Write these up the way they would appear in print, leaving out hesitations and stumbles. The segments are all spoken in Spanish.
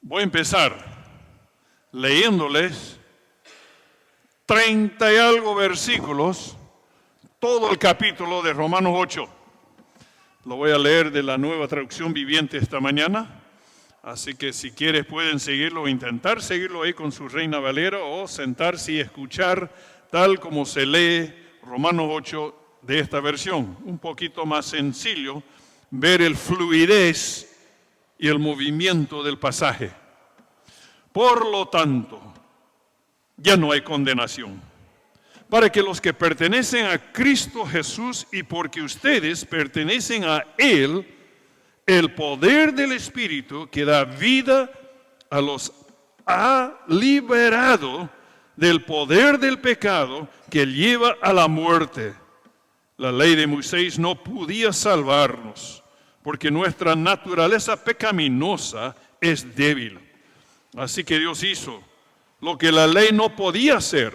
Voy a empezar leyéndoles 30 y algo versículos, todo el capítulo de Romanos 8. Lo voy a leer de la Nueva Traducción Viviente esta mañana, así que si quieres pueden seguirlo o intentar seguirlo ahí con su Reina Valera o sentarse y escuchar tal como se lee Romanos 8 de esta versión. Un poquito más sencillo ver el fluidez y el movimiento del pasaje. Por lo tanto, ya no hay condenación para que los que pertenecen a Cristo Jesús y porque ustedes pertenecen a Él, el poder del Espíritu que da vida a los ha liberado del poder del pecado que lleva a la muerte. La ley de Moisés no podía salvarnos porque nuestra naturaleza pecaminosa es débil. Así que Dios hizo lo que la ley no podía hacer.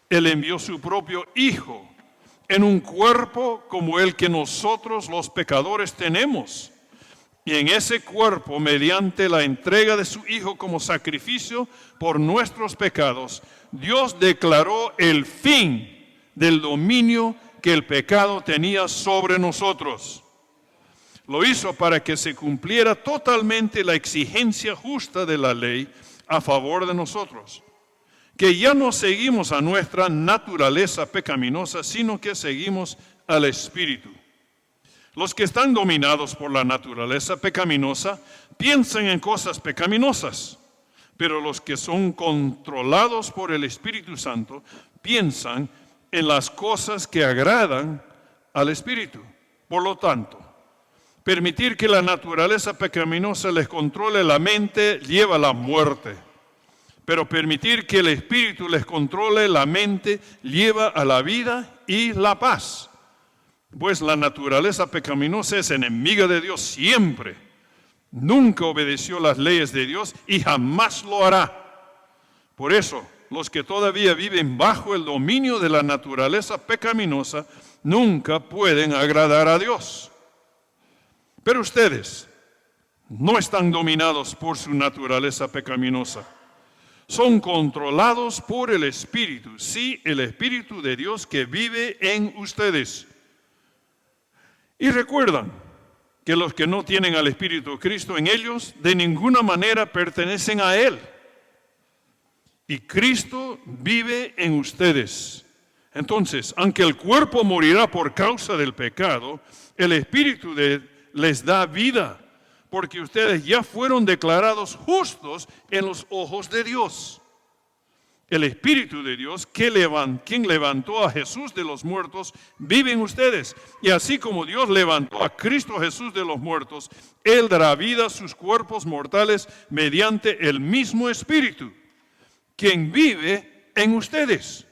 Él envió su propio Hijo en un cuerpo como el que nosotros los pecadores tenemos. Y en ese cuerpo, mediante la entrega de su Hijo como sacrificio por nuestros pecados, Dios declaró el fin del dominio que el pecado tenía sobre nosotros. Lo hizo para que se cumpliera totalmente la exigencia justa de la ley a favor de nosotros, que ya no seguimos a nuestra naturaleza pecaminosa, sino que seguimos al Espíritu. Los que están dominados por la naturaleza pecaminosa piensan en cosas pecaminosas, pero los que son controlados por el Espíritu Santo piensan en las cosas que agradan al Espíritu. Por lo tanto, permitir que la naturaleza pecaminosa les controle la mente lleva a la muerte. Pero permitir que el Espíritu les controle la mente lleva a la vida y la paz. Pues la naturaleza pecaminosa es enemiga de Dios siempre. Nunca obedeció las leyes de Dios y jamás lo hará. Por eso, los que todavía viven bajo el dominio de la naturaleza pecaminosa nunca pueden agradar a Dios. Pero ustedes no están dominados por su naturaleza pecaminosa. Son controlados por el Espíritu, sí, el Espíritu de Dios que vive en ustedes. Y recuerdan que los que no tienen al Espíritu de Cristo en ellos, de ninguna manera pertenecen a Él. Y Cristo vive en ustedes. Entonces, aunque el cuerpo morirá por causa del pecado, el Espíritu les da vida, porque ustedes ya fueron declarados justos en los ojos de Dios. El Espíritu de Dios, quien levantó a Jesús de los muertos, vive en ustedes. Y así como Dios levantó a Cristo Jesús de los muertos, Él dará vida a sus cuerpos mortales mediante el mismo Espíritu, quien vive en ustedes.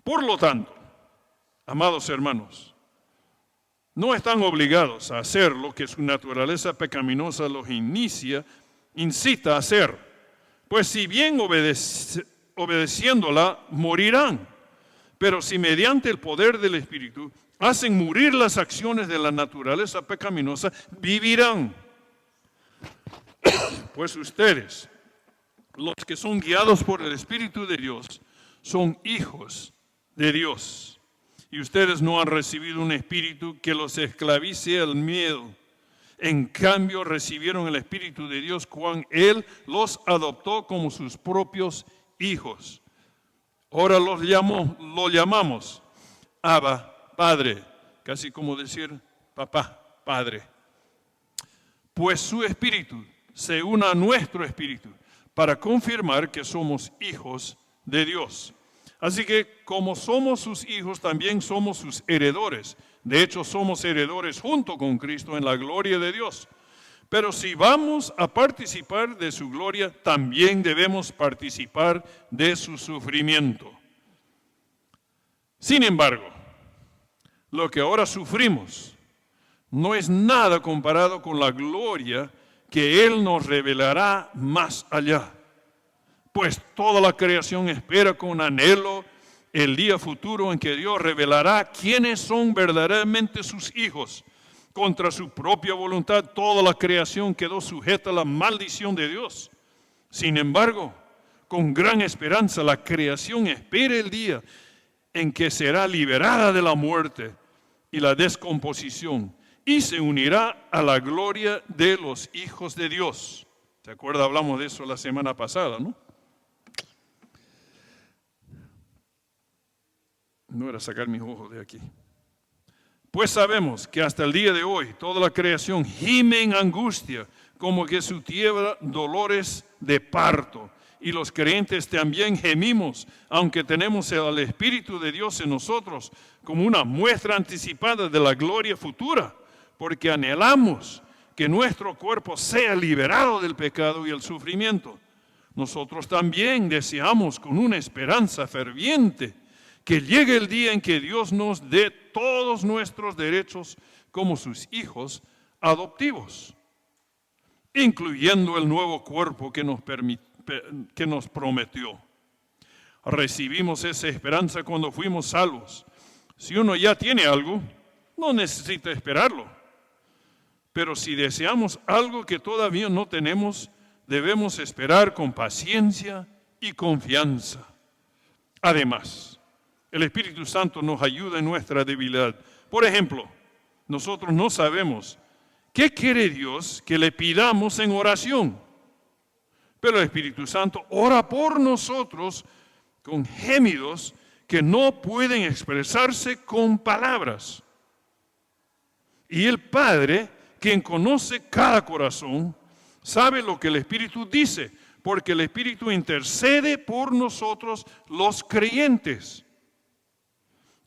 Por lo tanto, amados hermanos, no están obligados a hacer lo que su naturaleza pecaminosa los incita a hacer, pues si bien obedeciéndola morirán, pero si mediante el poder del Espíritu hacen morir las acciones de la naturaleza pecaminosa, vivirán. Pues ustedes, los que son guiados por el Espíritu de Dios, son hijos de Dios. Y ustedes no han recibido un espíritu que los esclavice al miedo. En cambio, recibieron el Espíritu de Dios cuando Él los adoptó como sus propios hijos. Ahora lo llamamos Abba, Padre. Casi como decir papá, Padre. Pues su Espíritu se une a nuestro Espíritu para confirmar que somos hijos de Dios. Así que como somos sus hijos, también somos sus heredores. De hecho, somos heredores junto con Cristo en la gloria de Dios. Pero si vamos a participar de su gloria, también debemos participar de su sufrimiento. Sin embargo, lo que ahora sufrimos no es nada comparado con la gloria que Él nos revelará más allá. Pues toda la creación espera con anhelo el día futuro en que Dios revelará quiénes son verdaderamente sus hijos. Contra su propia voluntad, toda la creación quedó sujeta a la maldición de Dios. Sin embargo, con gran esperanza, la creación espera el día en que será liberada de la muerte y la descomposición y se unirá a la gloria de los hijos de Dios. ¿Se acuerda? Hablamos de eso la semana pasada, ¿no? No era sacar mis ojos de aquí. Pues sabemos que hasta el día de hoy toda la creación gime en angustia, como que su tierra dolores de parto. Y los creyentes también gemimos, aunque tenemos el Espíritu de Dios en nosotros como una muestra anticipada de la gloria futura, porque anhelamos que nuestro cuerpo sea liberado del pecado y el sufrimiento. Nosotros también deseamos con una esperanza ferviente que llegue el día en que Dios nos dé todos nuestros derechos como sus hijos adoptivos, incluyendo el nuevo cuerpo que nos prometió. Recibimos esa esperanza cuando fuimos salvos. Si uno ya tiene algo, no necesita esperarlo. Pero si deseamos algo que todavía no tenemos, debemos esperar con paciencia y confianza. Además, el Espíritu Santo nos ayuda en nuestra debilidad. Por ejemplo, nosotros no sabemos qué quiere Dios que le pidamos en oración. Pero el Espíritu Santo ora por nosotros con gemidos que no pueden expresarse con palabras. Y el Padre, quien conoce cada corazón, sabe lo que el Espíritu dice, porque el Espíritu intercede por nosotros los creyentes,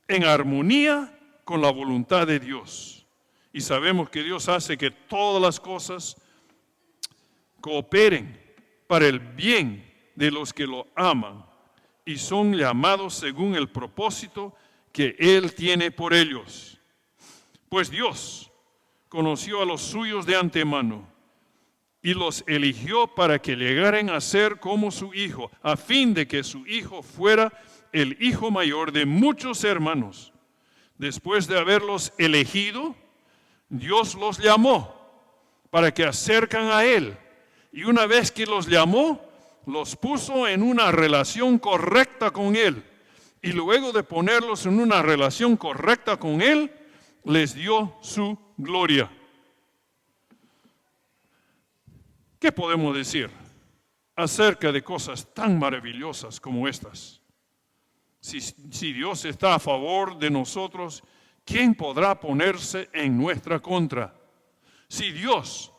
en armonía con la voluntad de Dios. Y sabemos que Dios hace que todas las cosas cooperen para el bien de los que lo aman y son llamados según el propósito que Él tiene por ellos. Pues Dios conoció a los suyos de antemano y los eligió para que llegaran a ser como su Hijo, a fin de que su Hijo fuera el hijo mayor de muchos hermanos. Después de haberlos elegido, Dios los llamó para que acercan a Él. Y una vez que los llamó, los puso en una relación correcta con Él. Y luego de ponerlos en una relación correcta con Él, les dio su gloria. ¿Qué podemos decir acerca de cosas tan maravillosas como estas? Si Dios está a favor de nosotros, ¿quién podrá ponerse en nuestra contra? Si Dios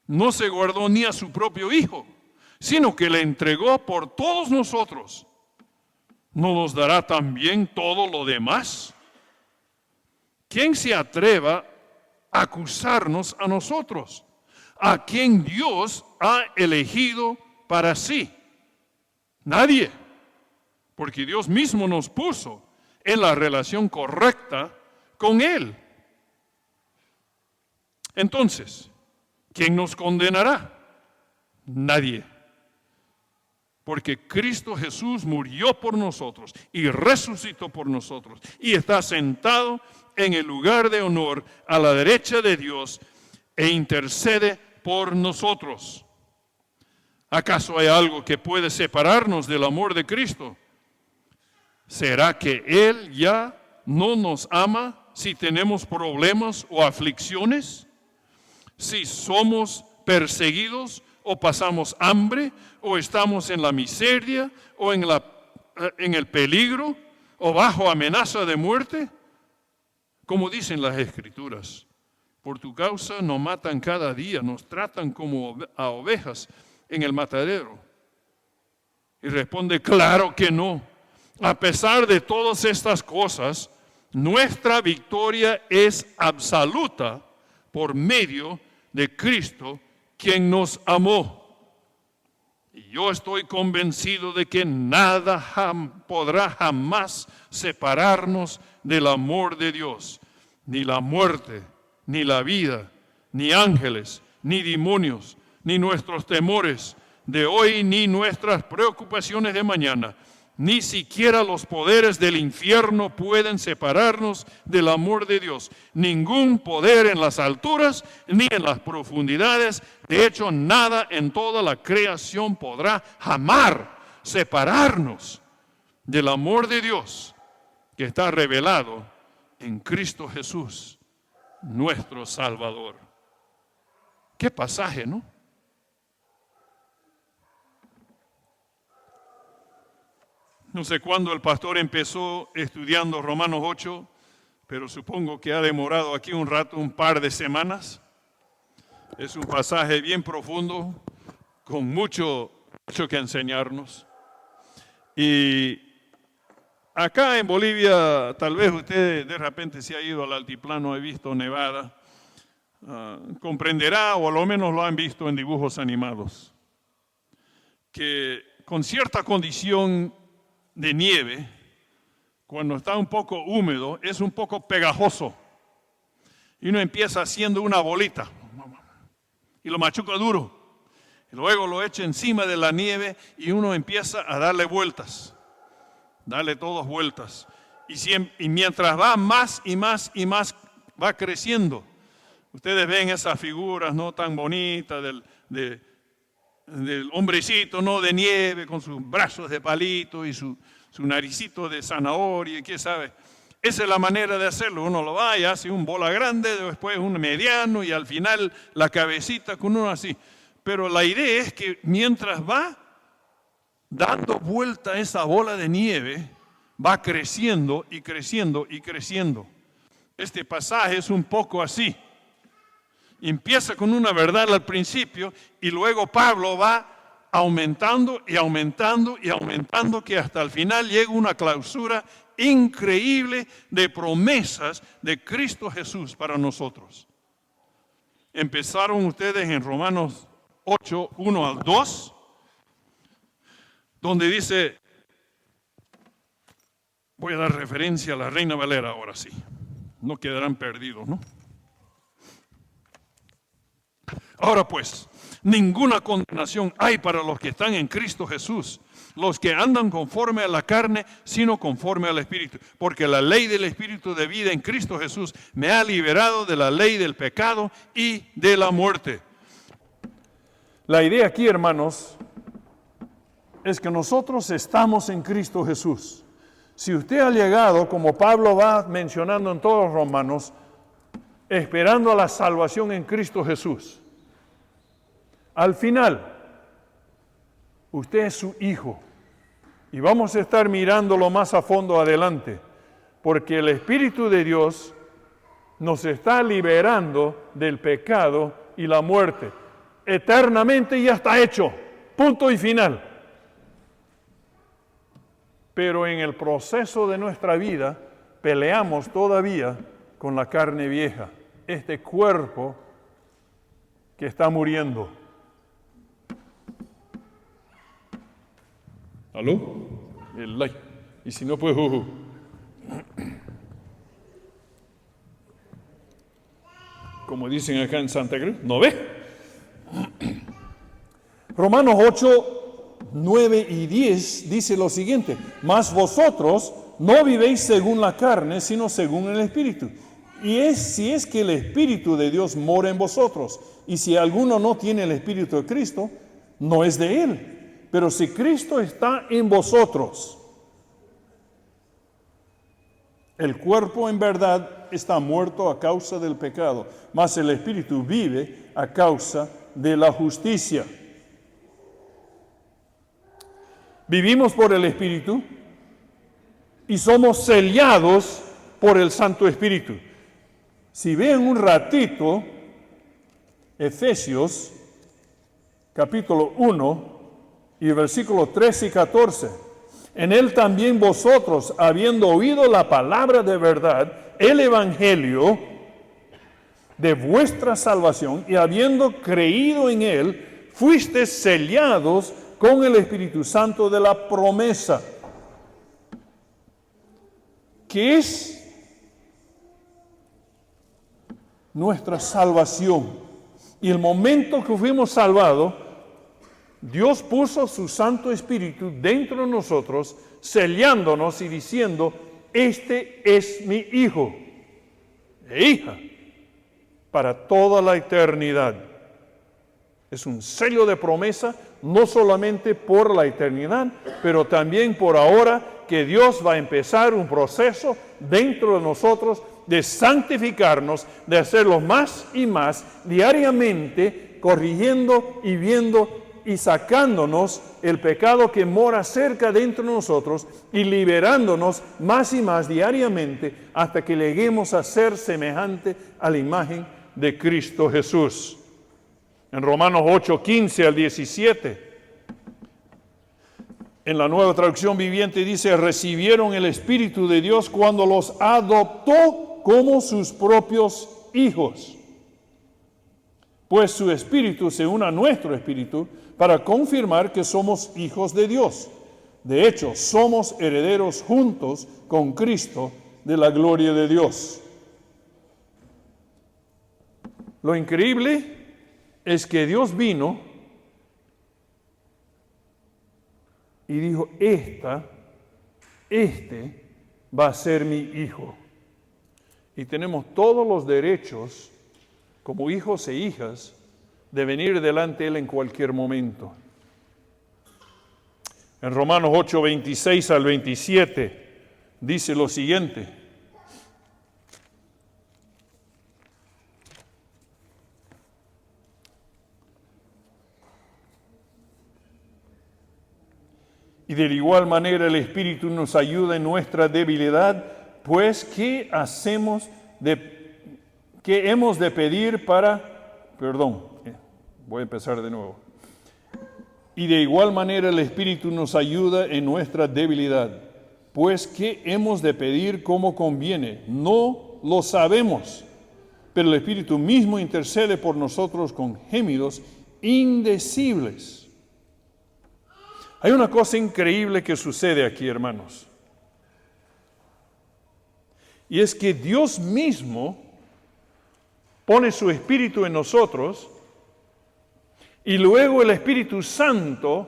no se guardó ni a su propio Hijo, sino que le entregó por todos nosotros, ¿no nos dará también todo lo demás? ¿Quién se atreva a acusarnos a nosotros, a quien Dios ha elegido para sí? Nadie. Porque Dios mismo nos puso en la relación correcta con Él. Entonces, ¿quién nos condenará? Nadie. Porque Cristo Jesús murió por nosotros y resucitó por nosotros y está sentado en el lugar de honor a la derecha de Dios e intercede por nosotros. ¿Acaso hay algo que puede separarnos del amor de Cristo? ¿Será que Él ya no nos ama si tenemos problemas o aflicciones? Si somos perseguidos o pasamos hambre o estamos en la miseria o en el peligro o bajo amenaza de muerte? Como dicen las Escrituras, por tu causa nos matan cada día, nos tratan como a ovejas en el matadero. Y responde, claro que no. A pesar de todas estas cosas, nuestra victoria es absoluta por medio de Cristo, quien nos amó. Y yo estoy convencido de que nada podrá jamás separarnos del amor de Dios. Ni la muerte, ni la vida, ni ángeles, ni demonios, ni nuestros temores de hoy, ni nuestras preocupaciones de mañana. Ni siquiera los poderes del infierno pueden separarnos del amor de Dios. Ningún poder en las alturas ni en las profundidades. De hecho, nada en toda la creación podrá jamás separarnos del amor de Dios que está revelado en Cristo Jesús, nuestro Salvador. Qué pasaje, ¿no? No sé cuándo el pastor empezó estudiando Romanos 8, pero supongo que ha demorado aquí un rato, un par de semanas. Es un pasaje bien profundo, con mucho que enseñarnos. Y acá en Bolivia, tal vez usted de repente se ha ido al altiplano, ha visto Nevada, comprenderá, o a lo menos lo han visto en dibujos animados, que con cierta condición de nieve, cuando está un poco húmedo, es un poco pegajoso. Y uno empieza haciendo una bolita y lo machuca duro. Y luego lo echa encima de la nieve y uno empieza a darle vueltas. Darle todas vueltas. Y mientras va más y más y más, va creciendo. Ustedes ven esas figuras no tan bonitas del hombrecito, ¿no?, de nieve, con sus brazos de palito y su naricito de zanahoria, ¿qué sabe? Esa es la manera de hacerlo. Uno lo va y hace un bola grande, después un mediano y al final la cabecita con uno así. Pero la idea es que mientras va dando vuelta esa bola de nieve, va creciendo y creciendo y creciendo. Este pasaje es un poco así. Empieza con una verdad al principio y luego Pablo va aumentando y aumentando y aumentando, que hasta el final llega una clausura increíble de promesas de Cristo Jesús para nosotros. Empezaron ustedes en Romanos 8, 1 al 2, donde dice, voy a dar referencia a la Reina Valera ahora sí, no quedarán perdidos, ¿no? Ahora pues, ninguna condenación hay para los que están en Cristo Jesús, los que andan conforme a la carne, sino conforme al Espíritu. Porque la ley del Espíritu de vida en Cristo Jesús me ha liberado de la ley del pecado y de la muerte. La idea aquí, hermanos, es que nosotros estamos en Cristo Jesús. Si usted ha llegado, como Pablo va mencionando en todos los Romanos, esperando a la salvación en Cristo Jesús, al final, usted es su hijo. Y vamos a estar mirándolo más a fondo adelante, porque el Espíritu de Dios nos está liberando del pecado y la muerte. Eternamente ya está hecho, punto y final. Pero en el proceso de nuestra vida peleamos todavía con la carne vieja, este cuerpo que está muriendo. ¿Aló? El like. Y si no, pues... Como dicen acá en Santa Cruz, ¿no ve? Romanos 8, 9 y 10 dice lo siguiente: mas vosotros no vivéis según la carne, sino según el Espíritu. Y si es que el Espíritu de Dios mora en vosotros. Y si alguno no tiene el Espíritu de Cristo, no es de él. Pero si Cristo está en vosotros, el cuerpo en verdad está muerto a causa del pecado, mas el Espíritu vive a causa de la justicia. Vivimos por el Espíritu y somos sellados por el Santo Espíritu. Si ven un ratito Efesios capítulo 1 y versículos 13 y 14, en él también vosotros, habiendo oído la palabra de verdad, el evangelio de vuestra salvación, y habiendo creído en él, fuisteis sellados con el Espíritu Santo de la promesa, que es nuestra salvación. Y el momento que fuimos salvados, Dios puso su Santo Espíritu dentro de nosotros, sellándonos y diciendo, este es mi hijo e hija para toda la eternidad. Es un sello de promesa, no solamente por la eternidad, pero también por ahora, que Dios va a empezar un proceso dentro de nosotros de santificarnos, de hacerlo más y más diariamente, corrigiendo y viendo y sacándonos el pecado que mora cerca dentro de nosotros y liberándonos más y más diariamente hasta que lleguemos a ser semejante a la imagen de Cristo Jesús. En Romanos 8, 15 al 17, en la Nueva Traducción Viviente dice, recibieron el Espíritu de Dios cuando los adoptó como sus propios hijos. Pues su Espíritu se une a nuestro Espíritu para confirmar que somos hijos de Dios. De hecho, somos herederos juntos con Cristo de la gloria de Dios. Lo increíble es que Dios vino y dijo, este va a ser mi hijo. Y tenemos todos los derechos, como hijos e hijas, de venir delante de Él en cualquier momento. En Romanos 8, 26 al 27, dice lo siguiente. Y de igual manera el Espíritu nos ayuda en nuestra debilidad, pues ¿qué hemos de pedir para... voy a empezar de nuevo. Y de igual manera el Espíritu nos ayuda en nuestra debilidad, pues ¿qué hemos de pedir como conviene? No lo sabemos, pero el Espíritu mismo intercede por nosotros con gemidos indecibles. Hay una cosa increíble que sucede aquí, hermanos. Y es que Dios mismo pone su Espíritu en nosotros y luego el Espíritu Santo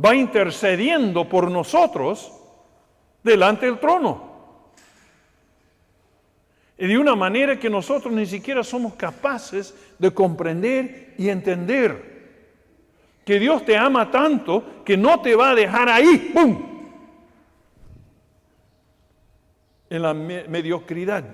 va intercediendo por nosotros delante del trono. Y de una manera que nosotros ni siquiera somos capaces de comprender y entender. Que Dios te ama tanto que no te va a dejar ahí, ¡pum!, en la mediocridad.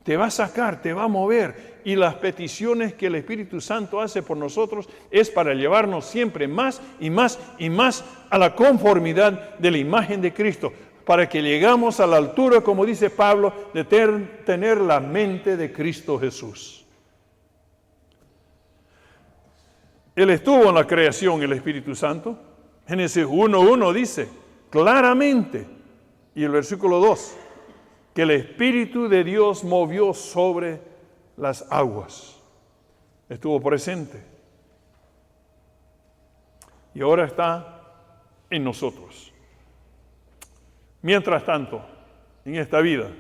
Te va a sacar, te va a mover. Y las peticiones que el Espíritu Santo hace por nosotros es para llevarnos siempre más y más y más a la conformidad de la imagen de Cristo. Para que llegamos a la altura, como dice Pablo, de tener la mente de Cristo Jesús. Él estuvo en la creación, el Espíritu Santo. Génesis 1:1 dice claramente, y el versículo 2, que el Espíritu de Dios movió sobre las aguas. Estuvo presente. Y ahora está en nosotros. Mientras tanto, en esta vida,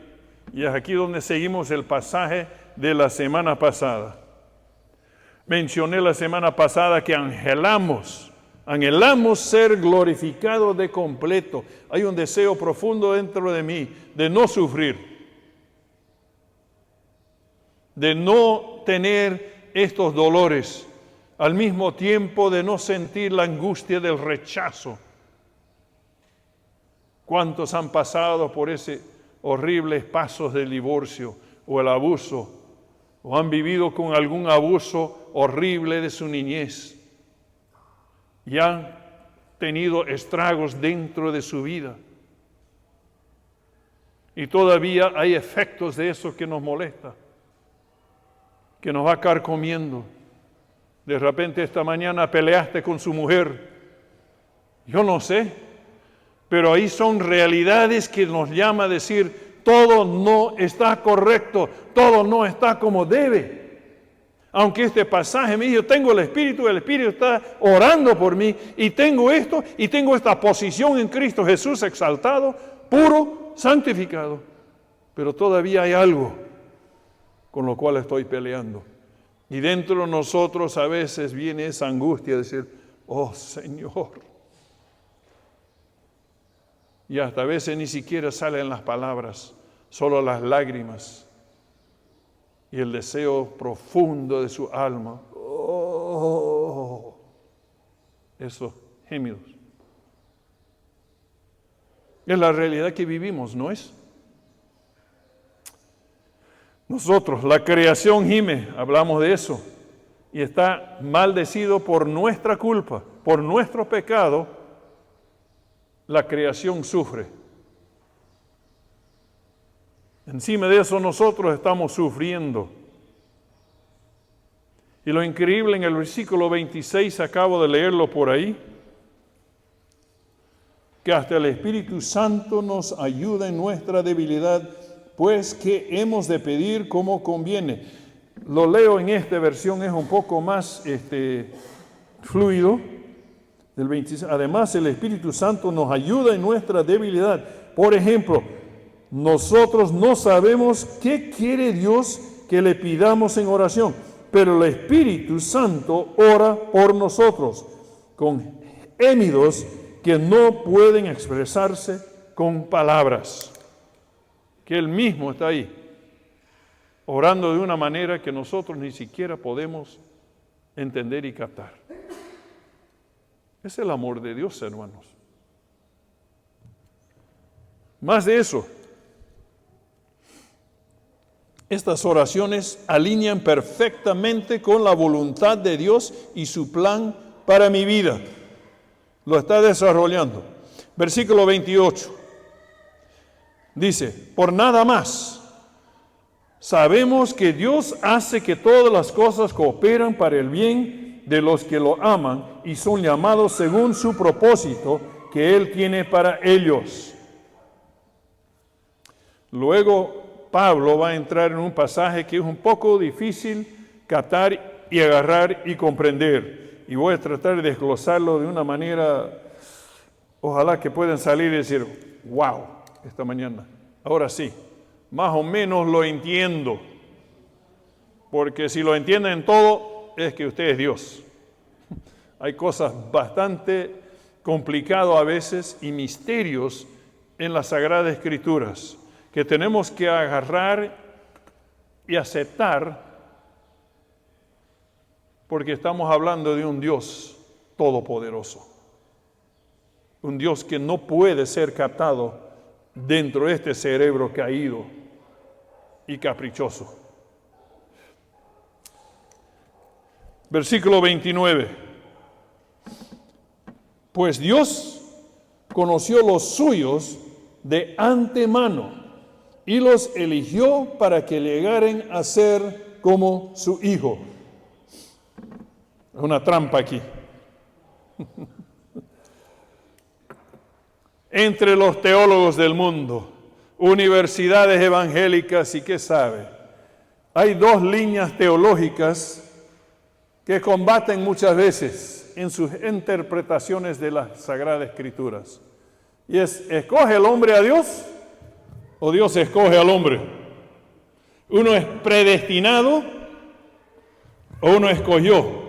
y es aquí donde seguimos el pasaje de la semana pasada. Mencioné la semana pasada que anhelamos ser glorificados de completo. Hay un deseo profundo dentro de mí de no sufrir, de no tener estos dolores, al mismo tiempo de no sentir la angustia del rechazo. ¿Cuántos han pasado por ese horribles pasos del divorcio o el abuso? ¿O han vivido con algún abuso horrible de su niñez? Y han tenido estragos dentro de su vida. Y todavía hay efectos de eso que nos molesta, que nos va carcomiendo. De repente esta mañana peleaste con su mujer. Yo no sé, pero ahí son realidades que nos llama a decir, todo no está correcto, todo no está como debe. Aunque este pasaje me dijo, tengo el Espíritu está orando por mí, y tengo esto, y tengo esta posición en Cristo Jesús exaltado, puro, santificado. Pero todavía hay algo con lo cual estoy peleando. Y dentro de nosotros a veces viene esa angustia de decir, oh Señor. Y hasta a veces ni siquiera salen las palabras, solo las lágrimas y el deseo profundo de su alma. Oh, esos gemidos. Es la realidad que vivimos, ¿no es? Nosotros, la creación gime, hablamos de eso, y está maldecido por nuestra culpa, por nuestro pecado, la creación sufre. Encima de eso nosotros estamos sufriendo. Y lo increíble en el versículo 26, acabo de leerlo por ahí, que hasta el Espíritu Santo nos ayuda en nuestra debilidad, pues que hemos de pedir como conviene. Lo leo en esta versión, es un poco más fluido. Del 26. Además, el Espíritu Santo nos ayuda en nuestra debilidad. Por ejemplo, nosotros no sabemos qué quiere Dios que le pidamos en oración, pero el Espíritu Santo ora por nosotros con gemidos que no pueden expresarse con palabras. Que Él mismo está ahí, orando de una manera que nosotros ni siquiera podemos entender y captar. Es el amor de Dios, hermanos. Más de eso, estas oraciones alinean perfectamente con la voluntad de Dios y su plan para mi vida. Lo está desarrollando. Versículo 28. Dice, por nada más, sabemos que Dios hace que todas las cosas cooperan para el bien de los que lo aman y son llamados según su propósito que Él tiene para ellos. Luego, Pablo va a entrar en un pasaje que es un poco difícil captar y agarrar y comprender. Y voy a tratar de desglosarlo de una manera, ojalá que puedan salir y decir, wow, esta mañana. Ahora sí, más o menos lo entiendo. Porque si lo entienden todo, es que usted es Dios. Hay cosas bastante complicadas a veces y misterios en las Sagradas Escrituras que tenemos que agarrar y aceptar porque estamos hablando de un Dios todopoderoso. Un Dios que no puede ser captado dentro de este cerebro caído y caprichoso. Versículo 29. Pues Dios conoció los suyos de antemano y los eligió para que llegaren a ser como su Hijo. Una trampa aquí. Entre los teólogos del mundo, universidades evangélicas y qué sabe, hay dos líneas teológicas que combaten muchas veces en sus interpretaciones de las Sagradas Escrituras. Y es, ¿escoge el hombre a Dios o Dios escoge al hombre? ¿Uno es predestinado o uno escogió?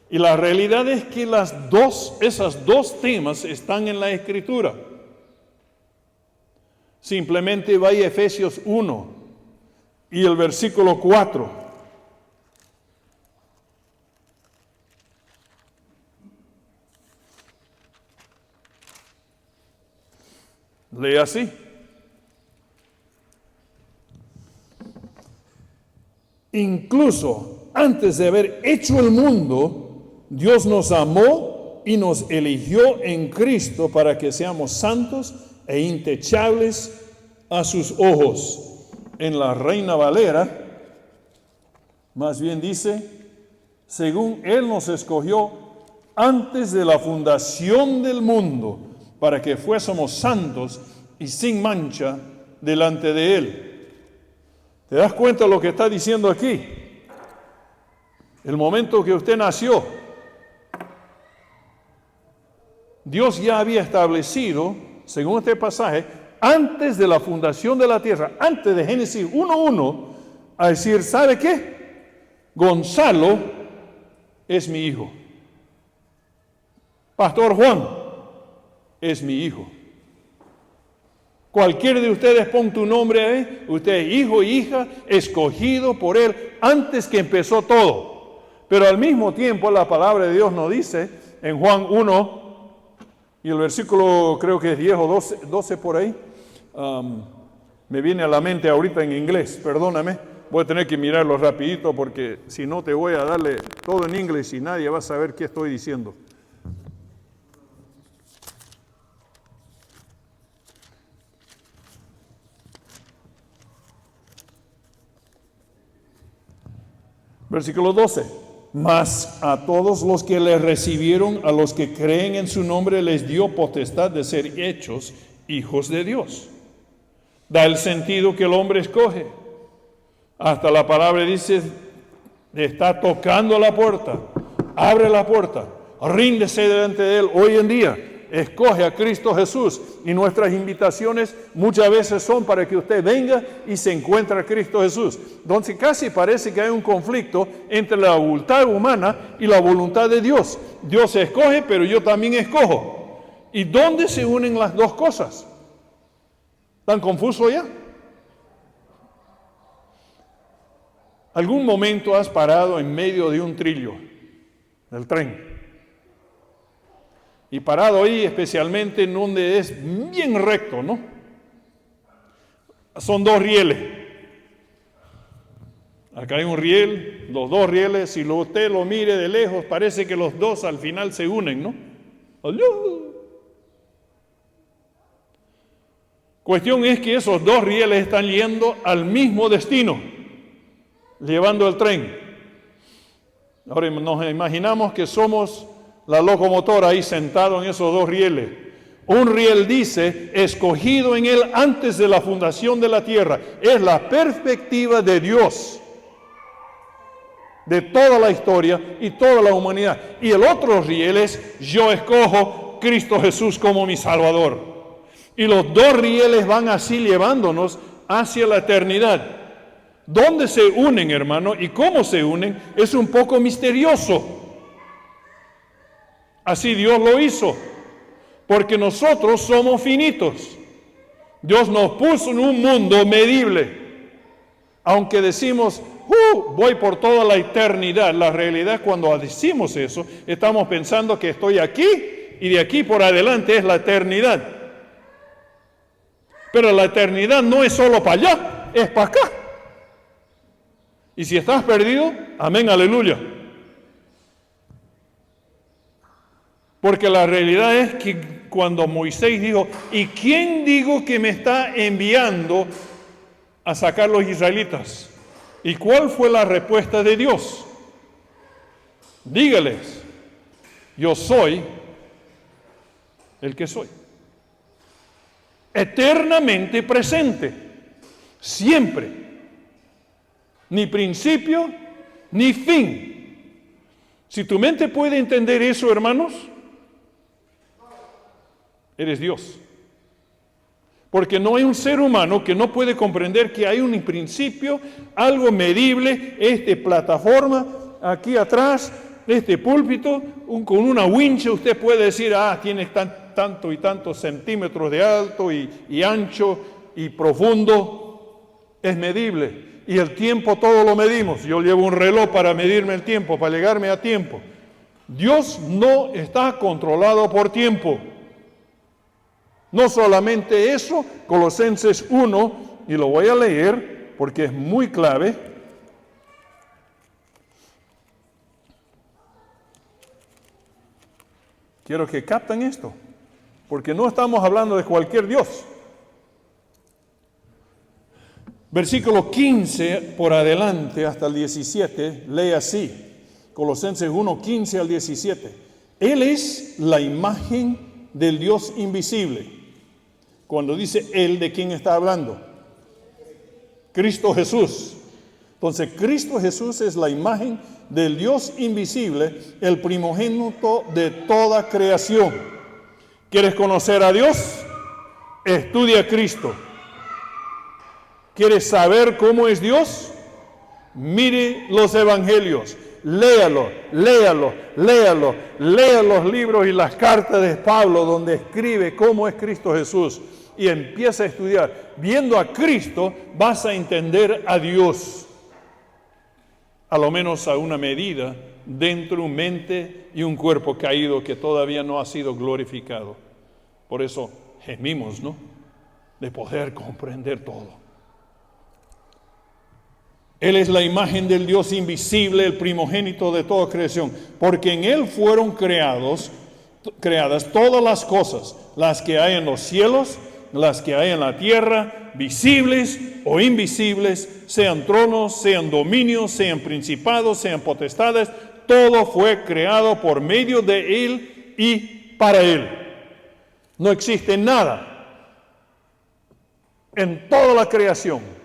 Y la realidad es que esos dos temas están en la Escritura. Simplemente vaya a Efesios 1 y el versículo 4. Lee así. Incluso antes de haber hecho el mundo, Dios nos amó y nos eligió en Cristo para que seamos santos e intachables a sus ojos. En la Reina Valera, más bien dice, según Él nos escogió antes de la fundación del mundo, para que fuésemos santos y sin mancha delante de Él. ¿Te das cuenta de lo que está diciendo aquí? El momento que usted nació, Dios ya había establecido, según este pasaje, antes de la fundación de la tierra, antes de Génesis 1:1, a decir, ¿sabe qué? Gonzalo es mi hijo. Pastor Juan es mi hijo. Cualquiera de ustedes pon tu nombre ahí, usted es hijo y hija, escogido por Él antes que empezó todo. Pero al mismo tiempo la palabra de Dios nos dice en Juan 1, y el versículo creo que es 10 o 12 por ahí, me viene a la mente ahorita en inglés, perdóname, voy a tener que mirarlo rapidito porque si no te voy a darle todo en inglés y nadie va a saber qué estoy diciendo. Versículo 12. Mas a todos los que le recibieron, a los que creen en su nombre, les dio potestad de ser hechos hijos de Dios. Da el sentido que el hombre escoge. Hasta la palabra dice, está tocando la puerta, abre la puerta, ríndese delante de Él hoy en día. Escoge a Cristo Jesús y nuestras invitaciones muchas veces son para que usted venga y se encuentre a Cristo Jesús. Entonces casi parece que hay un conflicto entre la voluntad humana y la voluntad de Dios. Dios escoge, pero yo también escojo. ¿Y dónde se unen las dos cosas? ¿Tan confuso ya? ¿Algún momento has parado en medio de un trillo del tren? Y parado ahí, especialmente en donde es bien recto, ¿no? Son dos rieles. Acá hay un riel, los dos rieles, si usted lo mire de lejos, parece que los dos al final se unen, ¿no? Cuestión es que esos dos rieles están yendo al mismo destino, llevando el tren. Ahora nos imaginamos que somos la locomotora ahí sentado en esos dos rieles. Un riel dice, escogido en Él antes de la fundación de la tierra. Es la perspectiva de Dios, de toda la historia y toda la humanidad. Y el otro riel es, yo escojo Cristo Jesús como mi Salvador. Y los dos rieles van así llevándonos hacia la eternidad. ¿Dónde se unen, hermano? ¿Y cómo se unen? Es un poco misterioso. Así Dios lo hizo, porque nosotros somos finitos. Dios nos puso en un mundo medible. Aunque decimos, voy por toda la eternidad, la realidad cuando decimos eso, estamos pensando que estoy aquí y de aquí por adelante es la eternidad. Pero la eternidad no es solo para allá, es para acá. Y si estás perdido, amén, aleluya. Porque la realidad es que cuando Moisés dijo, ¿y quién digo que me está enviando a sacar los israelitas? ¿Y cuál fue la respuesta de Dios? Dígales, yo soy el que soy. Eternamente presente, siempre. Ni principio, ni fin. Si tu mente puede entender eso, hermanos, eres Dios. Porque no hay un ser humano que no puede comprender que hay un principio, algo medible, plataforma, aquí atrás, púlpito, con una wincha, usted puede decir, tiene tanto y tantos centímetros de alto y ancho y profundo, es medible. Y el tiempo todo lo medimos. Yo llevo un reloj para medirme el tiempo, para llegarme a tiempo. Dios no está controlado por tiempo. No solamente eso, Colosenses 1, y lo voy a leer porque es muy clave. Quiero que capten esto, porque no estamos hablando de cualquier Dios. Versículo 15 por adelante hasta el 17, lee así, Colosenses 1, 15 al 17. Él es la imagen del Dios invisible. Cuando dice Él, ¿de quién está hablando? Cristo Jesús. Entonces, Cristo Jesús es la imagen del Dios invisible, el primogénito de toda creación. ¿Quieres conocer a Dios? Estudia a Cristo. ¿Quieres saber cómo es Dios? Mire los evangelios. léalo, léalo, léalo. Lea los libros y las cartas de Pablo donde escribe cómo es Cristo Jesús. Y empieza a estudiar. Viendo a Cristo vas a entender a Dios. A lo menos a una medida, dentro de una mente y un cuerpo caído que todavía no ha sido glorificado. Por eso gemimos, ¿no? De poder comprender todo. Él es la imagen del Dios invisible, el primogénito de toda creación, porque en Él fueron creadas todas las cosas, las que hay en los cielos, las que hay en la tierra, visibles o invisibles, sean tronos, sean dominios, sean principados, sean potestades, todo fue creado por medio de Él y para Él. No existe nada en toda la creación.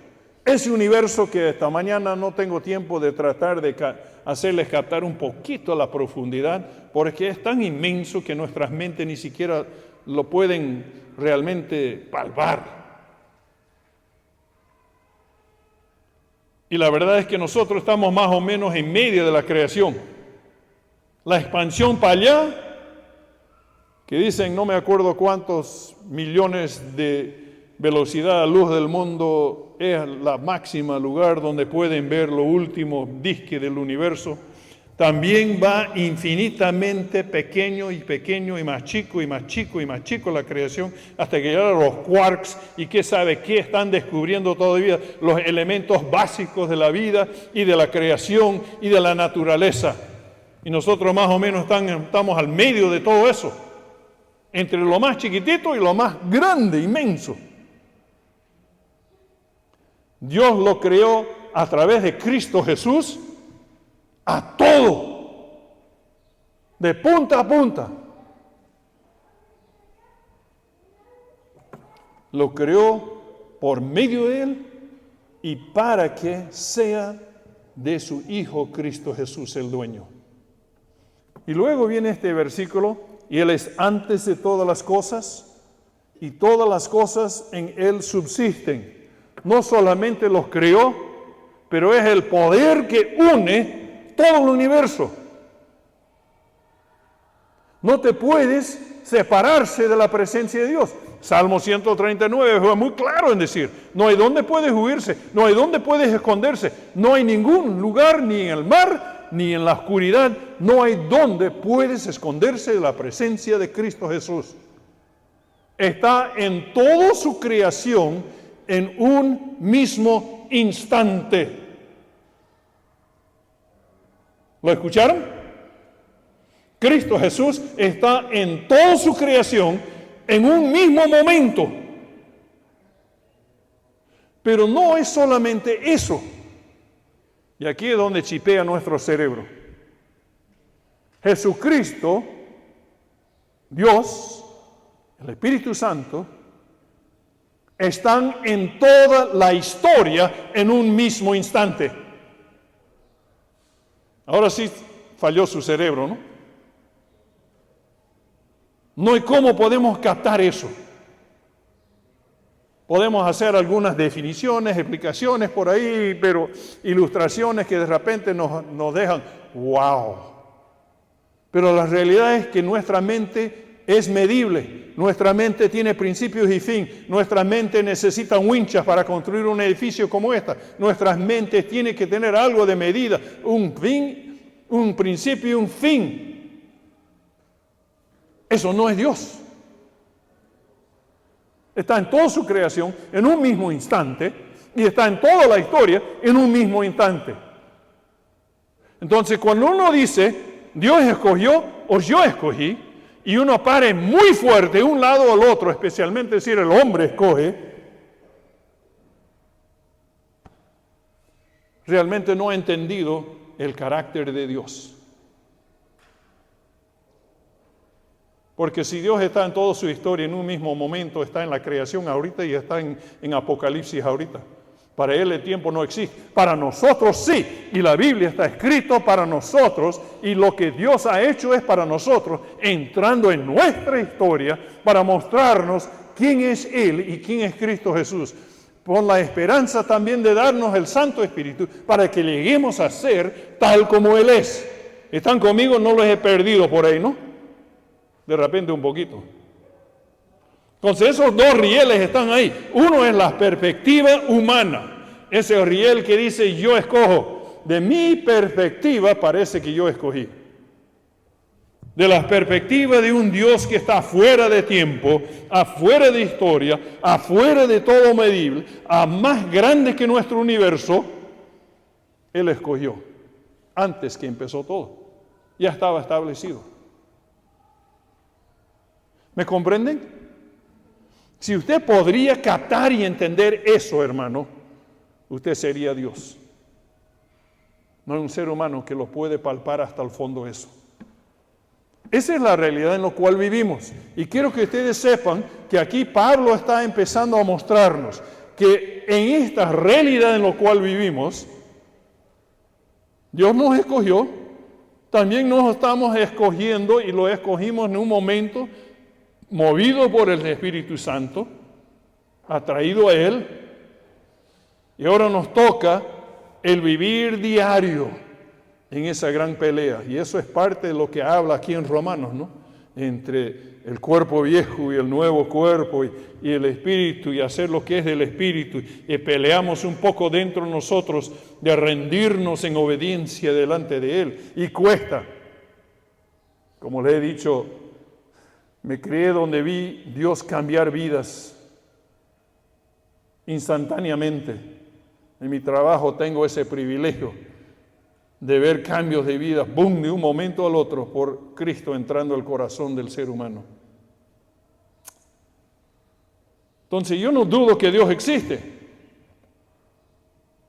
Ese universo que esta mañana no tengo tiempo de tratar de hacerles captar un poquito la profundidad, porque es tan inmenso que nuestras mentes ni siquiera lo pueden realmente palpar. Y la verdad es que nosotros estamos más o menos en medio de la creación. La expansión para allá, que dicen no me acuerdo cuántos millones de velocidad a luz del mundo, es la máxima lugar donde pueden ver lo último disque del universo. También va infinitamente pequeño y pequeño y más chico y más chico y más chico la creación hasta que llegan los quarks y qué sabe qué están descubriendo todavía los elementos básicos de la vida y de la creación y de la naturaleza. Y nosotros más o menos estamos al medio de todo eso, entre lo más chiquitito y lo más grande, inmenso. Dios lo creó a través de Cristo Jesús a todo, de punta a punta. Lo creó por medio de Él y para que sea de su Hijo Cristo Jesús el dueño. Y luego viene este versículo, y Él es antes de todas las cosas, y todas las cosas en Él subsisten. No solamente los creó, pero es el poder que une todo el universo. No te puedes separarse de la presencia de Dios. Salmo 139 fue muy claro en decir, no hay dónde puedes huirse, no hay dónde puedes esconderse, no hay ningún lugar, ni en el mar, ni en la oscuridad, no hay dónde puedes esconderse de la presencia de Cristo Jesús. Está en toda su creación en un mismo instante. ¿Lo escucharon? Cristo Jesús está en toda su creación en un mismo momento. Pero no es solamente eso. Y aquí es donde chipea nuestro cerebro. Jesucristo, Dios, el Espíritu Santo, están en toda la historia en un mismo instante. Ahora sí falló su cerebro, ¿no? No hay cómo podemos captar eso. Podemos hacer algunas definiciones, explicaciones por ahí, pero ilustraciones que de repente nos dejan, wow. Pero la realidad es que nuestra mente es medible, nuestra mente tiene principios y fin, nuestra mente necesita winchas para construir un edificio como esta, nuestras mentes tienen que tener algo de medida, un fin, un principio y un fin. Eso no es Dios. Está en toda su creación en un mismo instante y está en toda la historia en un mismo instante. Entonces, cuando uno dice, Dios escogió o yo escogí, y uno pare muy fuerte de un lado al otro, especialmente decir el hombre escoge, realmente no ha entendido el carácter de Dios. Porque si Dios está en toda su historia en un mismo momento, está en la creación ahorita y está en Apocalipsis ahorita. Para Él el tiempo no existe. Para nosotros sí. Y la Biblia está escrito para nosotros. Y lo que Dios ha hecho es para nosotros, entrando en nuestra historia para mostrarnos quién es Él y quién es Cristo Jesús. con la esperanza también de darnos el Santo Espíritu para que lleguemos a ser tal como Él es. ¿Están conmigo? No los he perdido por ahí, ¿no? De repente un poquito. Entonces esos dos rieles están ahí. Uno es la perspectiva humana. Ese riel que dice yo escojo. De mi perspectiva parece que yo escogí. De la perspectiva de un Dios que está fuera de tiempo, afuera de historia, afuera de todo medible, a más grande que nuestro universo, Él escogió antes que empezó todo. Ya estaba establecido. ¿Me comprenden? Si usted podría captar y entender eso, hermano, usted sería Dios. No hay un ser humano que lo puede palpar hasta el fondo eso. Esa es la realidad en la cual vivimos. Y quiero que ustedes sepan que aquí Pablo está empezando a mostrarnos que en esta realidad en la cual vivimos, Dios nos escogió, también nos estamos escogiendo y lo escogimos en un momento movido por el Espíritu Santo, atraído a Él, y ahora nos toca el vivir diario en esa gran pelea, y eso es parte de lo que habla aquí en Romanos, ¿no? Entre el cuerpo viejo y el nuevo cuerpo y el espíritu, y hacer lo que es del espíritu, y peleamos un poco dentro de nosotros de rendirnos en obediencia delante de Él, y cuesta. Como le he dicho, me crié donde vi Dios cambiar vidas instantáneamente. En mi trabajo tengo ese privilegio de ver cambios de vida, boom, de un momento al otro, por Cristo entrando al corazón del ser humano. Entonces yo no dudo que Dios existe.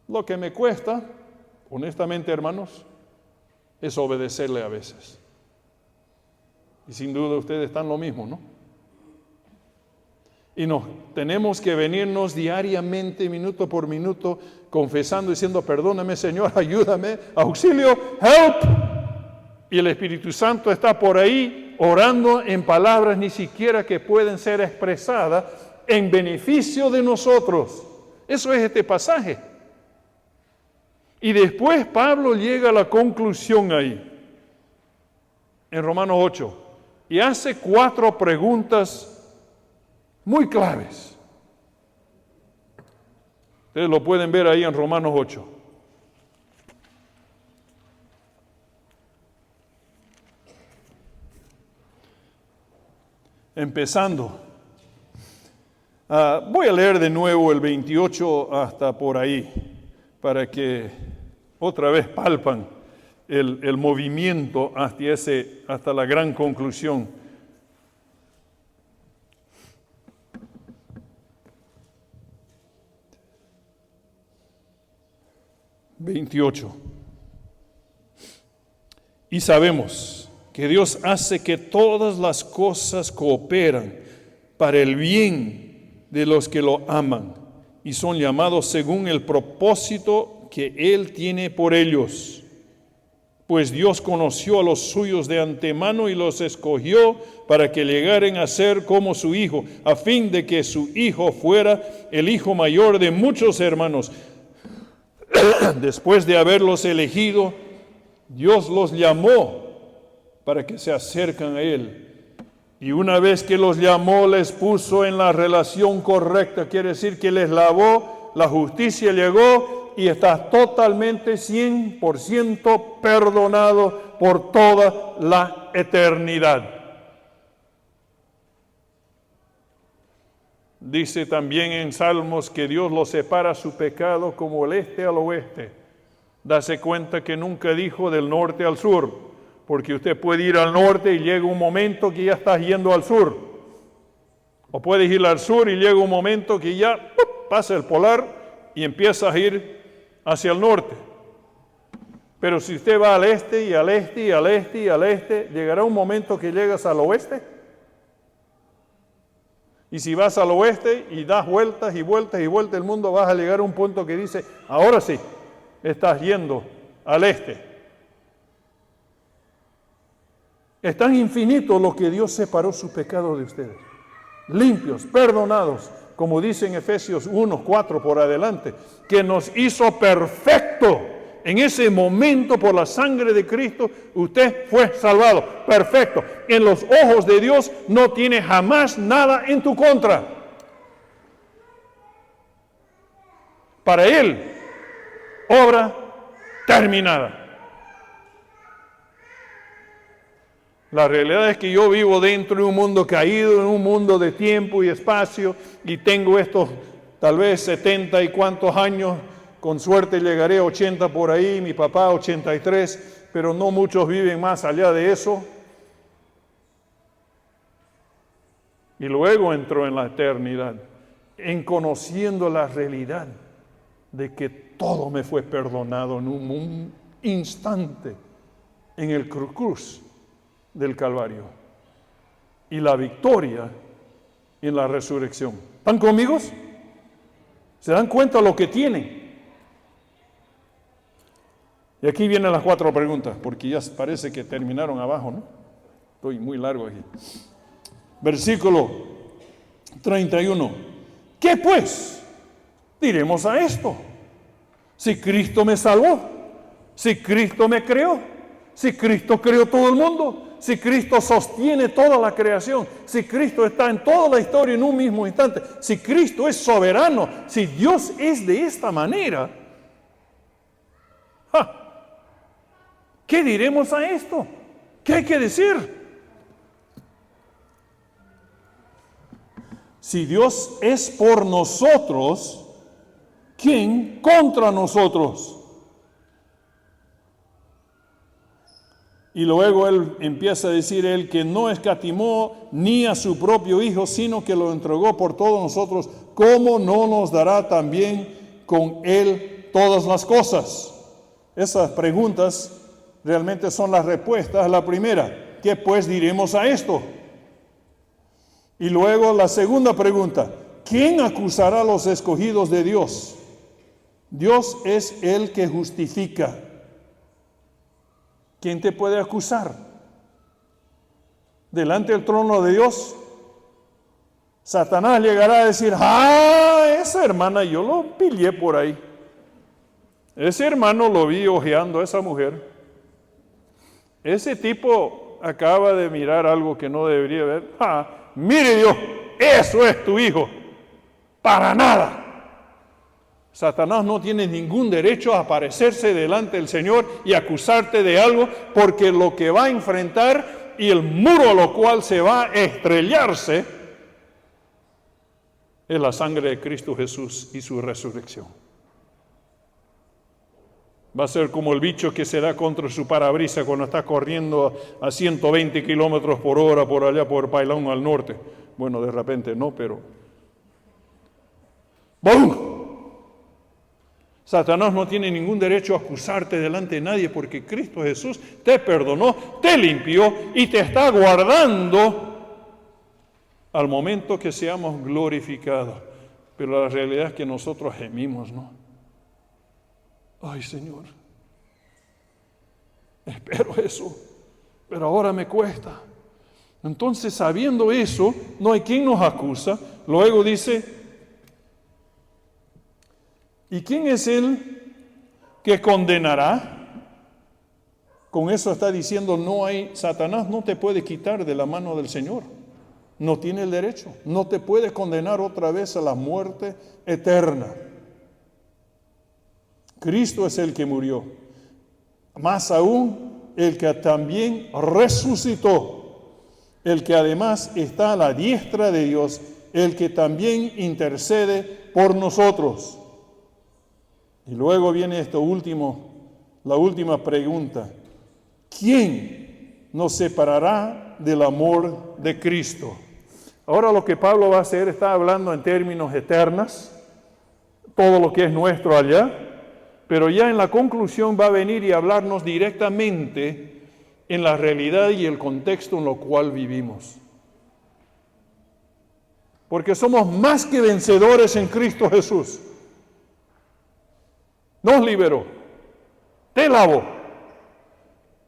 Lo que me cuesta, honestamente, hermanos, es obedecerle a veces. Y sin duda ustedes están lo mismo, ¿no? Y tenemos que venirnos diariamente, minuto por minuto, confesando, diciendo, perdóname, Señor, ayúdame, auxilio, help. Y el Espíritu Santo está por ahí orando en palabras ni siquiera que pueden ser expresadas en beneficio de nosotros. Eso es este pasaje. Y después Pablo llega a la conclusión ahí, en Romanos 8, y hace 4 preguntas muy claves. Ustedes lo pueden ver ahí en Romanos 8. Empezando. Voy a leer de nuevo el 28 hasta por ahí, para que otra vez palpan el movimiento hasta la gran conclusión. 28. Y sabemos que Dios hace que todas las cosas cooperan para el bien de los que lo aman y son llamados según el propósito que Él tiene por ellos. Pues Dios conoció a los suyos de antemano y los escogió para que llegaren a ser como su Hijo, a fin de que su Hijo fuera el hijo mayor de muchos hermanos. Después de haberlos elegido, Dios los llamó para que se acercan a Él. Y una vez que los llamó, les puso en la relación correcta. Quiere decir que les lavó, la justicia llegó y está totalmente 100% perdonado por toda la eternidad. Dice también en Salmos que Dios los separa su pecado como el este al oeste. Dase cuenta que nunca dijo del norte al sur, porque usted puede ir al norte y llega un momento que ya estás yendo al sur. O puedes ir al sur y llega un momento que ya pasa el polar y empiezas a ir hacia el norte. Pero si usted va al este y al este y al este y al este, llegará un momento que llegas al oeste. Y si vas al oeste y das vueltas y vueltas y vueltas el mundo, vas a llegar a un punto que dice, ahora sí, estás yendo al este. Es tan infinito lo que Dios separó su pecado de ustedes. Limpios, perdonados, como dice en Efesios 1, 4 por adelante, que nos hizo perfecto. En ese momento, por la sangre de Cristo, usted fue salvado. Perfecto. En los ojos de Dios no tiene jamás nada en tu contra. Para Él, obra terminada. La realidad es que yo vivo dentro de un mundo caído, en un mundo de tiempo y espacio, y tengo estos tal vez 70 y cuantos años, con suerte llegaré a 80 por ahí, mi papá 83, pero no muchos viven más allá de eso. Y luego entro en la eternidad, en conociendo la realidad de que todo me fue perdonado en un instante en el cruz del Calvario y la victoria en la resurrección. ¿Están conmigo? ¿Se dan cuenta lo que tienen? Y aquí vienen las 4 preguntas, porque ya parece que terminaron abajo, ¿no? Estoy muy largo aquí. Versículo 31. ¿Qué pues diremos a esto? Si Cristo me salvó, si Cristo me creó, si Cristo creó todo el mundo, si Cristo sostiene toda la creación, si Cristo está en toda la historia en un mismo instante, si Cristo es soberano, si Dios es de esta manera, ¿qué diremos a esto? ¿Qué hay que decir? Si Dios es por nosotros, ¿quién contra nosotros? Y luego él empieza a decir, él que no escatimó ni a su propio Hijo, sino que lo entregó por todos nosotros, ¿cómo no nos dará también con él todas las cosas? Esas preguntas realmente son las respuestas. La primera, ¿qué pues diremos a esto? Y luego la segunda pregunta, ¿quién acusará a los escogidos de Dios? Dios es el que justifica. ¿Quién te puede acusar? Delante del trono de Dios, Satanás llegará a decir, esa hermana yo lo pillé por ahí. Ese hermano lo vi ojeando a esa mujer. Ese tipo acaba de mirar algo que no debería ver. Mire Dios, eso es tu hijo. Para nada. Satanás no tiene ningún derecho a aparecerse delante del Señor y acusarte de algo, porque lo que va a enfrentar y el muro a lo cual se va a estrellarse es la sangre de Cristo Jesús y su resurrección. Va a ser como el bicho que se da contra su parabrisas cuando está corriendo a 120 kilómetros por hora por allá por Pailón al norte. Bueno, de repente no, pero ¡bum! Satanás no tiene ningún derecho a acusarte delante de nadie, porque Cristo Jesús te perdonó, te limpió y te está guardando al momento que seamos glorificados. Pero la realidad es que nosotros gemimos, ¿no? Ay, Señor, espero eso, pero ahora me cuesta. Entonces, sabiendo eso, no hay quien nos acusa. Luego dice, ¿y quién es él que condenará? Con eso está diciendo, Satanás no te puede quitar de la mano del Señor. No tiene el derecho. No te puede condenar otra vez a la muerte eterna. Cristo es el que murió. Más aún, el que también resucitó. El que además está a la diestra de Dios. El que también intercede por nosotros. Y luego viene la última pregunta. ¿Quién nos separará del amor de Cristo? Ahora lo que Pablo va a hacer, está hablando en términos eternos, todo lo que es nuestro allá, pero ya en la conclusión va a venir y hablarnos directamente en la realidad y el contexto en lo cual vivimos. Porque somos más que vencedores en Cristo Jesús. Nos liberó, te lavó,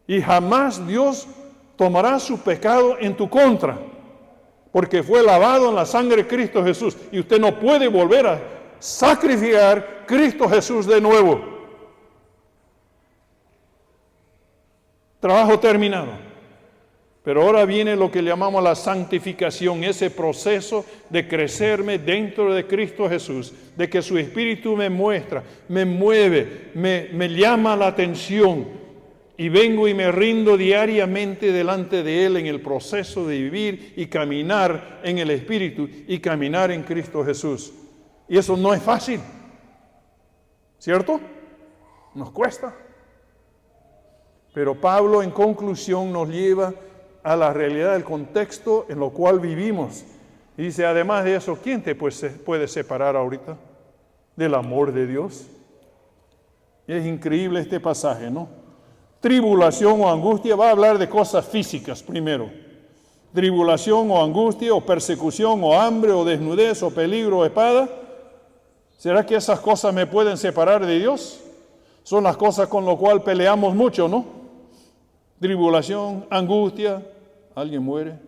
y jamás Dios tomará su pecado en tu contra, porque fue lavado en la sangre de Cristo Jesús. Y usted no puede volver a sacrificar Cristo Jesús de nuevo. Trabajo terminado. Pero ahora viene lo que llamamos la santificación, ese proceso de crecerme dentro de Cristo Jesús, de que su Espíritu me muestra, me mueve, me llama la atención y vengo y me rindo diariamente delante de Él en el proceso de vivir y caminar en el Espíritu y caminar en Cristo Jesús. Y eso no es fácil, ¿cierto? Nos cuesta. Pero Pablo en conclusión nos lleva a la realidad del contexto en lo cual vivimos. Y dice, además de eso, ¿quién te puede separar ahorita del amor de Dios? Y es increíble este pasaje, ¿no? Tribulación o angustia, va a hablar de cosas físicas primero. Tribulación o angustia, o persecución, o hambre, o desnudez, o peligro, o espada. ¿Será que esas cosas me pueden separar de Dios? Son las cosas con las cuales peleamos mucho, ¿no? Tribulación, angustia, alguien muere,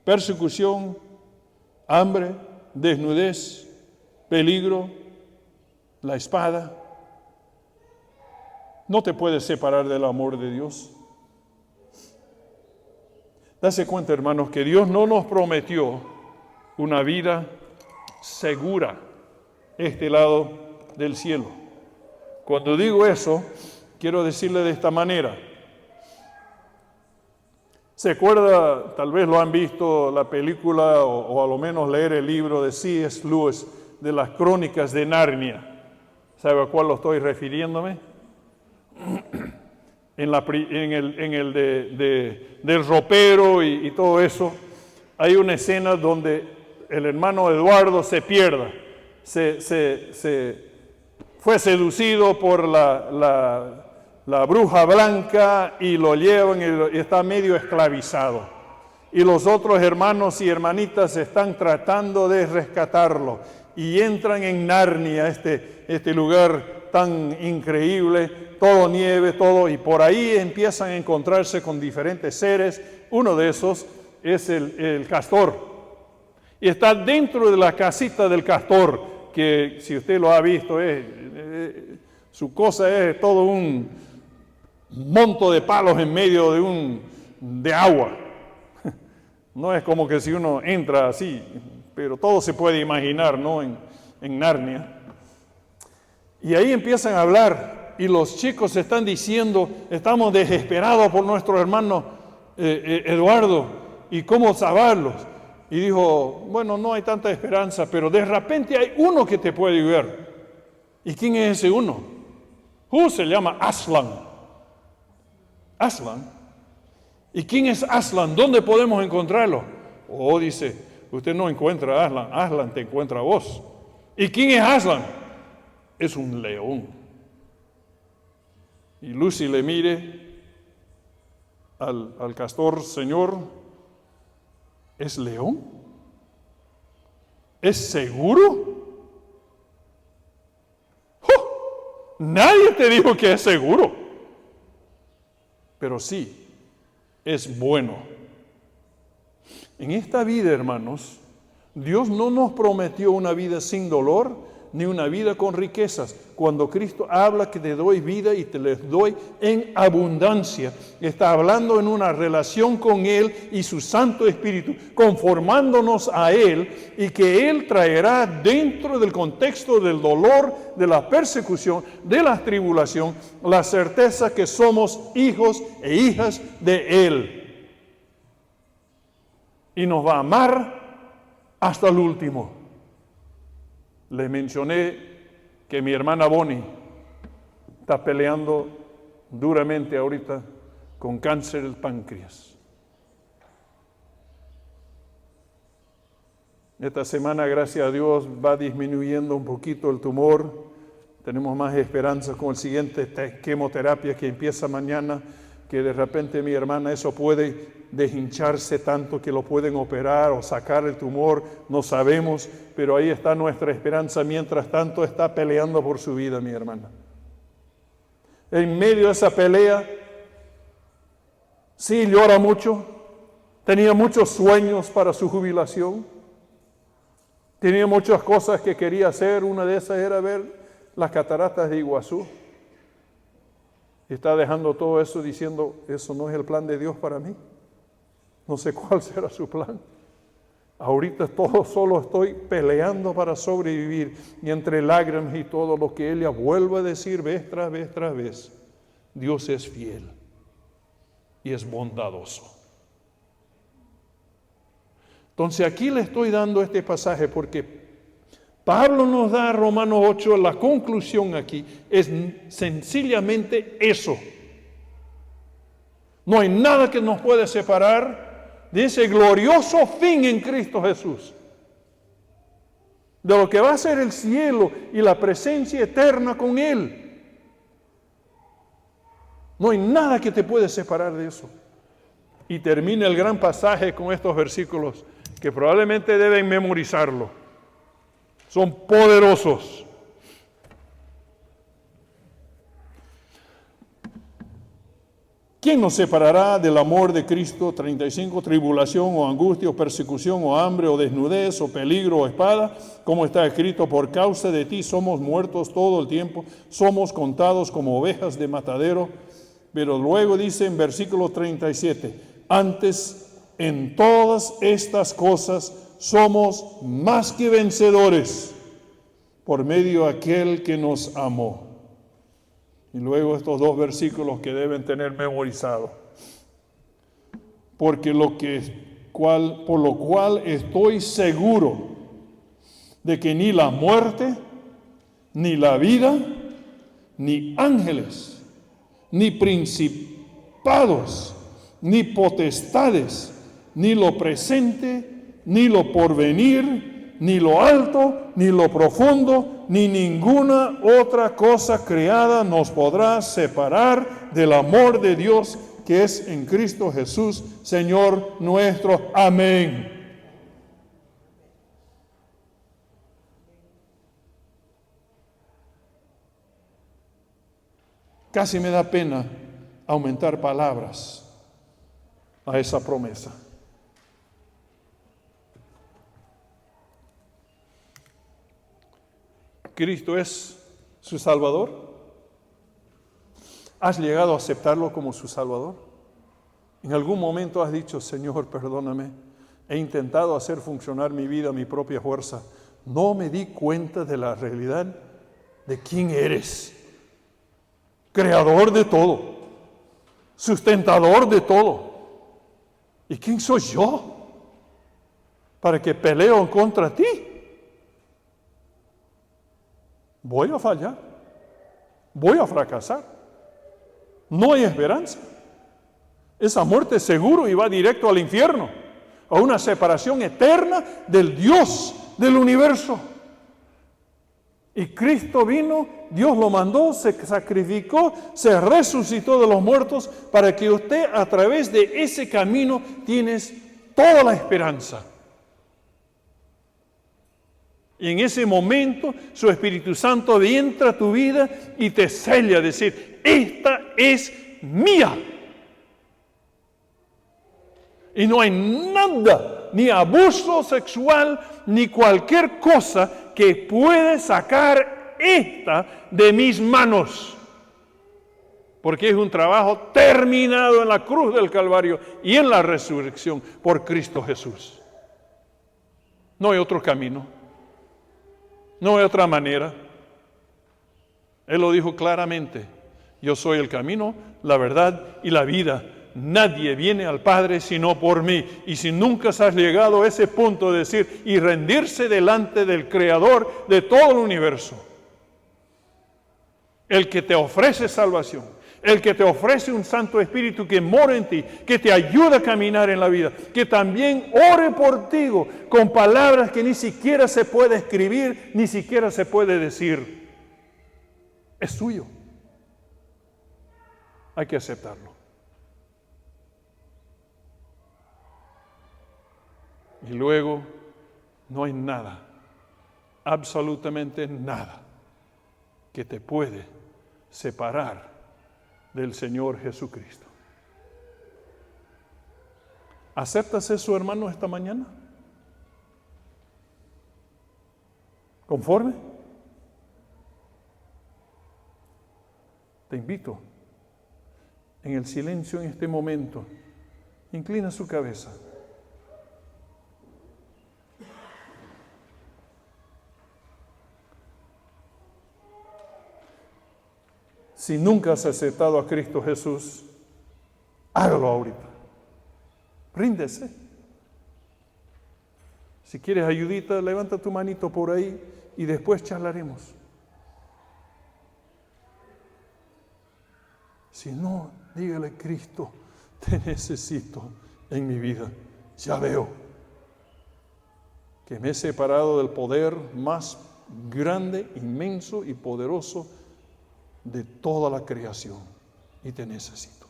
persecución, hambre, desnudez, peligro, la espada. No te puedes separar del amor de Dios. Dase cuenta, hermanos, que Dios no nos prometió una vida segura este lado del cielo. Cuando digo eso, quiero decirle de esta manera. ¿Se acuerda, tal vez lo han visto, la película o a lo menos leer el libro de C.S. Lewis de las Crónicas de Narnia? ¿Sabe a cuál lo estoy refiriéndome? Del ropero y todo eso, hay una escena donde el hermano Eduardo se pierde, fue seducido por la bruja blanca y lo llevan y está medio esclavizado. Y los otros hermanos y hermanitas están tratando de rescatarlo y entran en Narnia, este lugar tan increíble, todo nieve, todo, y por ahí empiezan a encontrarse con diferentes seres. Uno de esos es el castor. Y está dentro de la casita del castor, que si usted lo ha visto, su cosa es todo un monto de palos en medio de agua. No es como que si uno entra así, pero todo se puede imaginar, ¿no? En Narnia. Y ahí empiezan a hablar y los chicos están diciendo, estamos desesperados por nuestro hermano Eduardo y cómo salvarlos. Y dijo, bueno, no hay tanta esperanza, pero de repente hay uno que te puede ayudar. ¿Y quién es ese uno? Se llama Aslan. Aslan. ¿Y quién es Aslan? ¿Dónde podemos encontrarlo? Dice, usted no encuentra a Aslan, Aslan te encuentra a vos. ¿Y quién es Aslan? Es un león. Y Lucy le mire al castor, Señor, ¿es león? ¿Es seguro? Nadie te dijo que es seguro. Pero sí, es bueno. En esta vida, hermanos, Dios no nos prometió una vida sin dolor, ni una vida con riquezas. Cuando Cristo habla que te doy vida y te les doy en abundancia, está hablando en una relación con Él y su Santo Espíritu, conformándonos a Él, y que Él traerá dentro del contexto del dolor, de la persecución, de la tribulación, la certeza que somos hijos e hijas de Él. Y nos va a amar hasta el último. Le mencioné que mi hermana Bonnie está peleando duramente ahorita con cáncer del páncreas. Esta semana, gracias a Dios, va disminuyendo un poquito el tumor. Tenemos más esperanza con el siguiente quimioterapia que empieza mañana, que de repente mi hermana eso puede deshincharse tanto que lo pueden operar o sacar el tumor, no sabemos, pero ahí está nuestra esperanza. Mientras tanto está peleando por su vida, mi hermana. En medio de esa pelea, sí llora mucho, Tenía muchos sueños para su jubilación. Tenía muchas cosas que quería hacer. Una de esas era ver las cataratas de Iguazú. Y está dejando todo eso diciendo, eso no es el plan de Dios para mí. No sé cuál será su plan. Ahorita solo estoy peleando para sobrevivir. Y entre lágrimas y todo lo que ella vuelve a decir vez tras vez tras vez. Dios es fiel y es bondadoso. Entonces aquí le estoy dando este pasaje porque Pablo nos da Romanos 8, la conclusión aquí es sencillamente eso. No hay nada que nos pueda separar de ese glorioso fin en Cristo Jesús. De lo que va a ser el cielo y la presencia eterna con Él. No hay nada que te puede separar de eso. Y termina el gran pasaje con estos versículos que probablemente deben memorizarlo. Son poderosos. ¿Quién nos separará del amor de Cristo? 35, tribulación o angustia o persecución o hambre o desnudez o peligro o espada, como está escrito, por causa de ti somos muertos todo el tiempo, somos contados como ovejas de matadero. Pero luego dice en versículo 37, antes en todas estas cosas somos más que vencedores por medio de aquel que nos amó. Y luego estos dos versículos que deben tener memorizado. Porque por lo cual estoy seguro de que ni la muerte, ni la vida, ni ángeles, ni principados, ni potestades, ni lo presente, ni lo porvenir, ni lo alto, ni lo profundo, ni ninguna otra cosa creada nos podrá separar del amor de Dios que es en Cristo Jesús, Señor nuestro. Amén. Casi me da pena aumentar palabras a esa promesa. ¿Cristo es su Salvador? ¿Has llegado a aceptarlo como su Salvador? ¿En algún momento has dicho, Señor, perdóname, he intentado hacer funcionar mi vida a mi propia fuerza, no me di cuenta de la realidad de quién eres? Creador de todo, sustentador de todo. ¿Y quién soy yo para que peleo contra ti? Voy a fallar, voy a fracasar, no hay esperanza. Esa muerte es seguro y va directo al infierno, a una separación eterna del Dios del universo. Y Cristo vino, Dios lo mandó, se sacrificó, se resucitó de los muertos para que usted a través de ese camino tienes toda la esperanza. Y en ese momento su Espíritu Santo entra a tu vida y te sella, decir, esta es mía. Y no hay nada, ni abuso sexual, ni cualquier cosa que puede sacar esta de mis manos. Porque es un trabajo terminado en la cruz del Calvario y en la resurrección por Cristo Jesús. No hay otro camino. No hay otra manera. Él lo dijo claramente. Yo soy el camino, la verdad y la vida. Nadie viene al Padre sino por mí. Y si nunca has llegado a ese punto de decir y rendirse delante del Creador de todo el universo, el que te ofrece salvación, el que te ofrece un Santo Espíritu que mora en ti, que te ayuda a caminar en la vida, que también ore por ti con palabras que ni siquiera se puede escribir, ni siquiera se puede decir. Es suyo. Hay que aceptarlo. Y luego no hay nada, absolutamente nada, que te puede separar del Señor Jesucristo. ¿Aceptas a su hermano esta mañana? ¿Conforme? Te invito, en el silencio en este momento, inclina su cabeza. Si nunca has aceptado a Cristo Jesús, hágalo ahorita. Ríndese. Si quieres ayudita, levanta tu manito por ahí y después charlaremos. Si no, dígale, Cristo, te necesito en mi vida. Ya veo que me he separado del poder más grande, inmenso y poderoso de toda la creación y te necesito.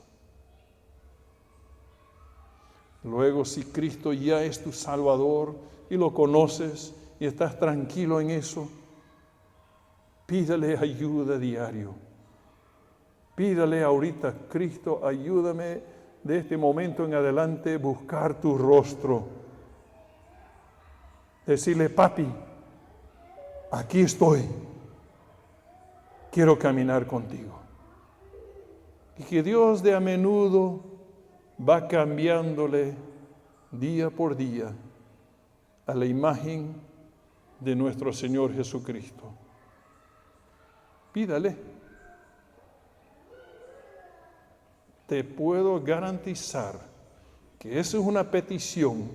Luego, si Cristo ya es tu Salvador y lo conoces y estás tranquilo en eso, pídale ayuda diario. Pídale ahorita, Cristo, ayúdame de este momento en adelante buscar tu rostro. Decirle, papi, aquí estoy. Quiero caminar contigo. Y que Dios de a menudo va cambiándole día por día a la imagen de nuestro Señor Jesucristo. Pídale. Te puedo garantizar que esa es una petición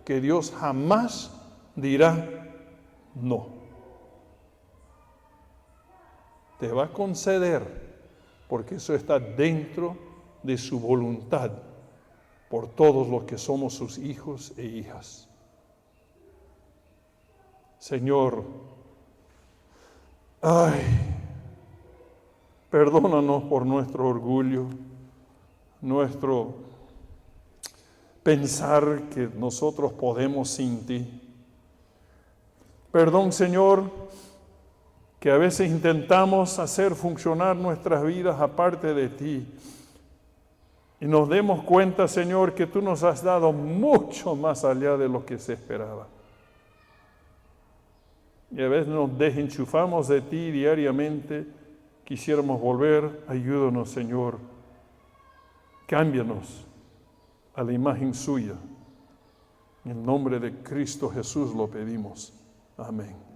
que Dios jamás dirá no. Te va a conceder, porque eso está dentro de su voluntad por todos los que somos sus hijos e hijas. Señor, perdónanos por nuestro orgullo, nuestro pensar que nosotros podemos sin ti. Perdón, Señor, que a veces intentamos hacer funcionar nuestras vidas aparte de ti. Y nos demos cuenta, Señor, que tú nos has dado mucho más allá de lo que se esperaba. Y a veces nos desenchufamos de ti diariamente, quisiéramos volver. Ayúdanos, Señor. Cámbianos a la imagen suya. En el nombre de Cristo Jesús lo pedimos. Amén.